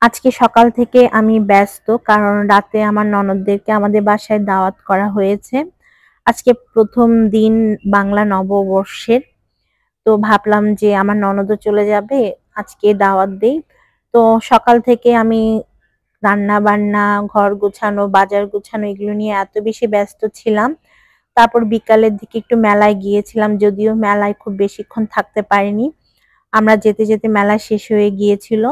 আজকে সকাল থেকে আমি ব্যস্ত কারণ রাতে আমার ননদদেরকে আমাদের বাসায় দাওয়াত করা হয়েছে। আজকে ১ম দিন বাংলা নববর্ষের। তো ভাবলাম যে আমার ননদও চলে যাবে, আজকে দাওয়াত দেই। তো সকাল থেকে আমি রান্না-বান্না, ঘর গোছানো, বাজার গোছানো এগুলো নিয়ে এত বেশি ব্যস্ত ছিলাম। তারপর বিকালের দিকে একটু মেলায় গিয়েছিলাম, যদিও মেলায় খুব বেশিক্ষণ থাকতে পারিনি। আমরা যেতে, যেতে মেলা শেষ হয়ে গিয়েছিল।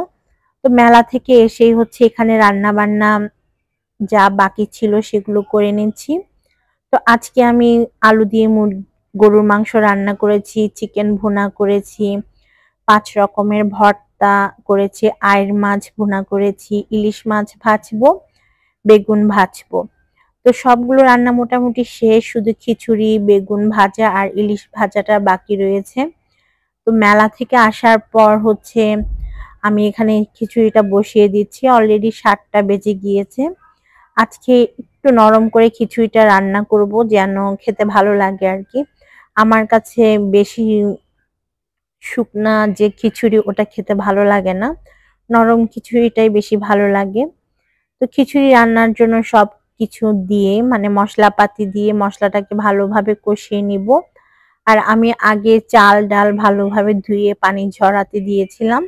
তো মেলা থেকে এসেই হচ্ছে এখানে রান্না-বান্না যা বাকি ছিল সেগুলো করে নিচ্ছি। তো আজকে আমি আলু দিয়ে গরুর মাংস রান্না করেছি, চিকেন ভুনা করেছি, ৫ রকমের ভর্তা করেছি, আইড় মাছ ভুনা করেছি, ইলিশ মাছ ভাজবো, বেগুন ভাজবো। তো সবগুলো রান্না মোটামুটি শেষ, শুধু খিচুড়ি, বেগুন ভাজা আর ইলিশ ভাজাটা বাকি রয়েছে। তো মেলা থেকে আসার পর হচ্ছে আমি এখানে খিচুড়িটা বসিয়ে দিচ্ছি। অলরেডি ৭টা বেজে গিয়েছে। আজকে একটু নরম করে খিচুড়িটা রান্না করব যেন খেতে ভালো লাগে আরকি। আমার কাছে বেশি শুকনা যে খিচুড়ি ওটা খেতে ভালো লাগে না। নরম খিচুড়িটাই বেশি ভালো লাগে। তো খিচুড়ি রান্নার জন্য সবকিছু দিয়ে মানে মশলাপাতি দিয়ে মশলাটাকে ভালোভাবে কষিয়ে নিব। আর আমি আগে চাল ডাল ভালোভাবে ধুয়ে পানি ঝরাতে দিয়েছিলাম।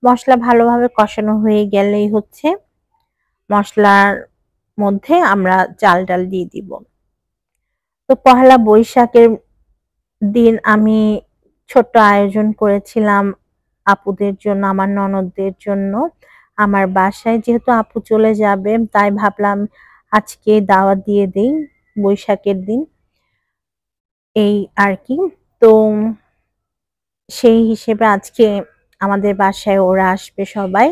মসলা ভালোভাবে কষানো হয়ে গেলেই হচ্ছে মসলার মধ্যে আমরা চাল ডাল দিয়ে দিব। তো পহেলা বৈশাখের দিন আমি ছোট্ট আয়োজন করেছিলাম আপুদের জন্য, আমার ননদদের জন্য। আমার বাসায় যেহেতু আপু চলে যাবে তাই ভাবলাম আজকে দাওয়াত দিয়ে দেই বৈশাখের দিন, এই আর কি। তো সেই হিসেবে আজকে আমাদের বাসায় ওরা আসবে সবাই।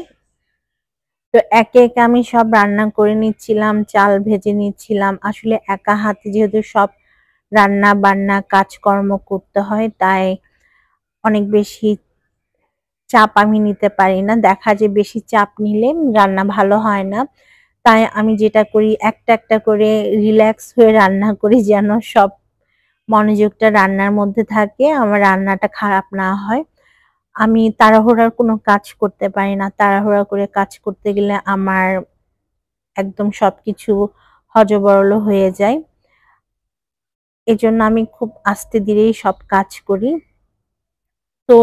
তো একে, একে আমি সব রান্না করে নিচ্ছিলাম, চাল ভেজে নিচ্ছিলাম। আসলে একা হাতে যেহেতু সব রান্না-বান্না কাজকর্ম করতে হয় তাই অনেক বেশি চাপ আমি নিতে পারি না। দেখা যায় বেশি চাপ নিলে রান্না ভালো হয় না। তাই আমি যেটা করি একটা, একটা করে রিল্যাক্স হয়ে রান্না করি যেন সব মনোযোগটা রান্নার মধ্যে থাকে, আমার রান্নাটা খারাপ না হয়। আমি তাড়াহুড়ার কোনো কাজ করতে পারি না। তাড়াহুড়া করে কাজ করতে গেলে আমার একদম সবকিছু হযবরল হয়ে যায়। এজন্য আমি খুব আস্তে ধীরেই সব কাজ করি। তো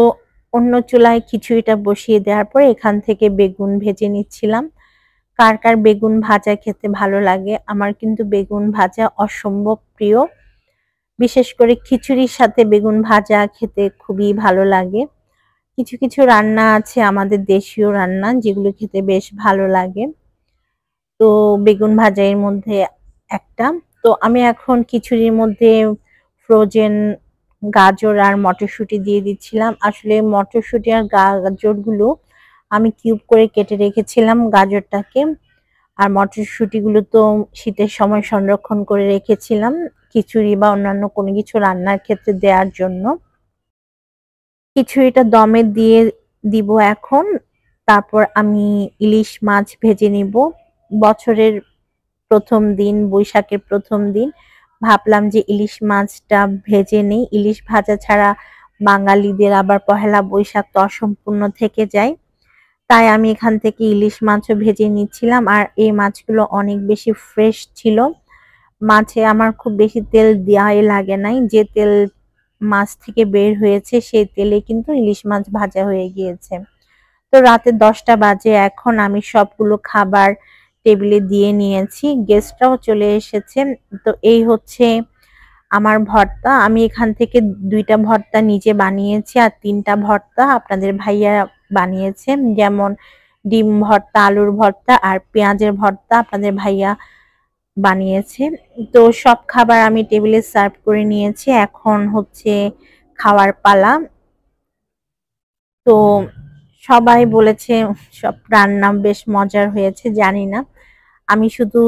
অন্য চুলায় খিচুড়িটা বসিয়ে দেওয়ার পরে এখান থেকে বেগুন ভেজে নিচ্ছিলাম। কার, কার বেগুন ভাজা খেতে ভালো লাগে? আমার কিন্তু বেগুন ভাজা অসম্ভব প্রিয়। বিশেষ করে খিচুড়ির সাথে বেগুন ভাজা খেতে খুবই ভালো লাগে। কিছু, কিছু রান্না আছে আমাদের দেশীয় রান্না যেগুলো খেতে বেশ ভালো লাগে। তো বেগুন ভাজা এর মধ্যে একটা। তো আমি এখন খিচুড়ির মধ্যে ফ্রোজেন গাজর আর মটরশুঁটি দিয়ে দিচ্ছিলাম। আসলে মটরশুঁটি আর গাজরগুলো আমি কিউব করে কেটে রেখেছিলাম গাজরটাকে। আর মটরশুঁটিগুলো তো শীতের সময় সংরক্ষণ করে রেখেছিলাম খিচুড়ি বা অন্যান্য কোনো কিছু রান্নার ক্ষেত্রে দেওয়ার জন্য। খিচুড়িটা দমে দিয়ে দিব এখন। তারপর আমি ইলিশ মাছ ভেজে নিব। বছরের ১ম দিন, বৈশাখের ১ম দিন ভাবলাম যে ইলিশ মাছটা ভেজে নেই। ইলিশ ভাজা ছাড়া বাঙালিদের আবার পহেলা বৈশাখ তো অসম্পূর্ণ থেকে যায়। তাই আমি এখান থেকে ইলিশ মাছও ভেজে নিচ্ছিলাম। আর এই মাছগুলো অনেক বেশি ফ্রেশ ছিল। মাছে আমার খুব বেশি তেল দেওয়াই লাগে নাই। যে তেল মাছ থেকে বের হয়েছে সেই তেলে কিন্তু ইলিশ মাছ ভাজা হয়ে গিয়েছে। তো রাতে ১০টা বাজে, এখন আমি সবগুলো খাবার টেবিলে দিয়ে নিয়েছি। গেস্টরাও চলে এসেছে। তো এই হচ্ছে আমার ভর্তা। আমি এখান থেকে ২ টা ভর্তা নিজে বানিয়েছি আর ৩ টা ভর্তা আপনাদের ভাইয়া বানিয়েছে। যেমন ডিম ভর্তা, আলুর ভর্তা আর পেঁয়াজের ভর্তা আপনাদের ভাইয়া বানিয়েছে। তো সব খাবার আমি টেবিলে সার্ভ করে নিয়েছি। এখন হচ্ছে খাওয়ার পালা। তো সবাই বলেছে সব রান্না বেশ মজার হয়েছে, জানি না। আমি শুধু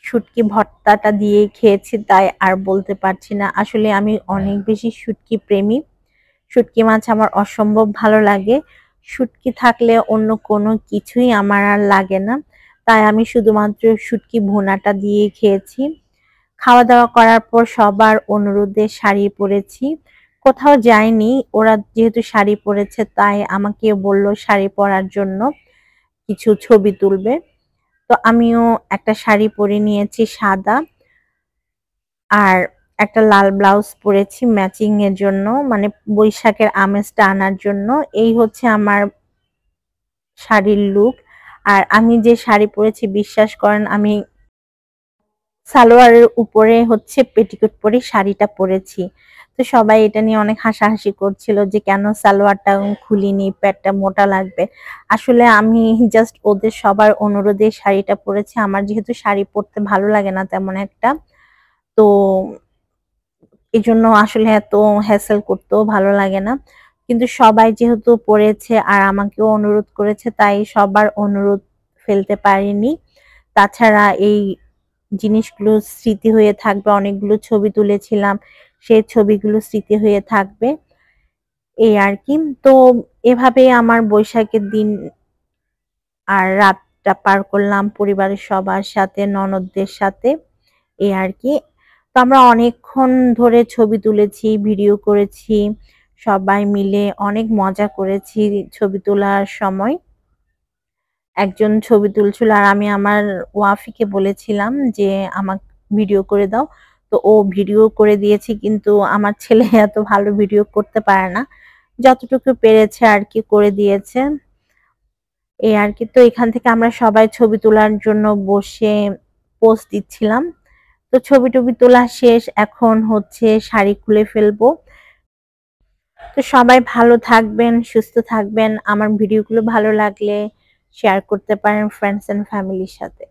শুটকি ভর্তাটা দিয়েই খেয়েছি তাই আর বলতে পারছি না। আসলে আমি অনেক বেশি শুটকি প্রেমী। শুটকি মাছ আমার অসম্ভব ভালো লাগে। শুটকি থাকলে অন্য কোনো কিছুই আমার আর লাগে না। তাই আমি শুধুমাত্র শুটকি ভুনাটা দিয়েই খেয়েছি। খাওয়া-দাওয়া করার পর সবার অনুরোধে শাড়ি পরেছি। কোথাও যাইনি। ওরা যেহেতু শাড়ি পরেছে তাই আমাকে বলল শাড়ি পরার জন্য। কিছু ছবি তুলবে। তো আমিও একটা শাড়ি পরে নিয়েছি সাদা, আর একটা লাল ব্লাউজ পরেছি ম্যাচিং এর জন্য, মানে বৈশাখের আমেজটা আনার জন্য। এই হচ্ছে আমার শাড়ির লুক। আর আমি যে শাড়ি পরেছি বিশ্বাস করেন, আমি সালোয়ারের উপরে হচ্ছে পেটিকোট পরে শাড়িটা পরেছি। তো সবাই এটা নিয়ে অনেক হাসাহাসি করছিল যে কেন সালোয়ারটা খুলিনি, পেটটা মোটা লাগবে। আসলে আমি জাস্ট ওদের সবার অনুরোধে শাড়িটা পরেছি। আমার যেহেতু শাড়ি পরতে ভালো লাগে না তেমন একটা, তো এজন্য আসলে এত হ্যাসেল করতেও ভালো লাগে না। কিন্তু সবাই যেহেতু পড়েছে আর আমাকেও অনুরোধ করেছে, তাই সবার অনুরোধ ফেলতে পারিনি। তাছাড়া এই জিনিসগুলো স্মৃতি হয়ে থাকবে। অনেকগুলো ছবি তুলেছিলাম, সেই ছবিগুলো স্মৃতি হয়ে থাকবে, এই আর কি। তো এভাবে আমার বৈশাখের দিন আর রাতটা পার করলাম পরিবারের সবার সাথে, ননদদের সাথে, এই আর কি। তো আমরা অনেকক্ষণ ধরে ছবি তুলেছি, ভিডিও করেছি, সবাই মিলে অনেক মজা করেছি ছবি তোলার সময়। একজন ছবি তুলছিল আর আমি আমার ওয়াফিকে বলেছিলাম যে আমাকে ভিডিও করে দাও। তো ও ভিডিও করে দিয়েছে, কিন্তু আমার ছেলে এত ভালো ভিডিও করতে পারে না, যতটুকু পেরেছে আর কি করে দিয়েছে, এই আর কি। তো এখান থেকে আমরা সবাই ছবি তোলার জন্য বসে পোজ দিচ্ছিলাম। তো ছবি টবি তোলা শেষ, এখন হচ্ছে শাড়ি খুলে ফেলবো। তো সবাই ভালো থাকবেন, সুস্থ থাকবেন। আমার ভিডিওগুলো ভালো লাগলে শেয়ার করতে পারেন ফ্রেন্ডস এন্ড ফ্যামিলির সাথে।